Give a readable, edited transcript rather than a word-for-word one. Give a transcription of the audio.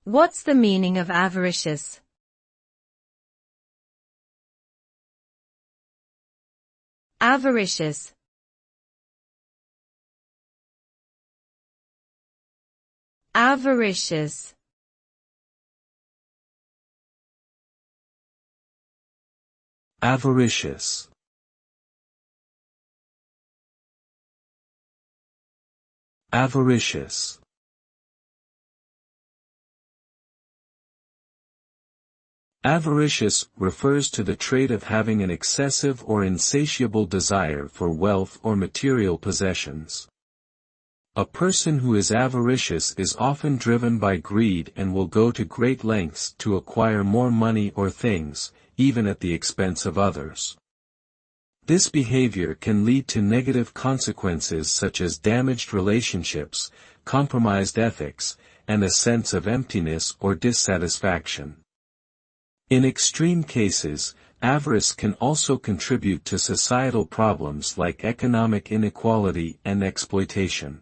What's the meaning of avaricious? Avaricious. Avaricious. Avaricious. Avaricious. Avaricious refers to the trait of having an excessive or insatiable desire for wealth or material possessions. A person who is avaricious is often driven by greed and will go to great lengths to acquire more money or things, even at the expense of others. This behavior can lead to negative consequences such as damaged relationships, compromised ethics, and a sense of emptiness or dissatisfaction. In extreme cases, avarice can also contribute to societal problems like economic inequality and exploitation.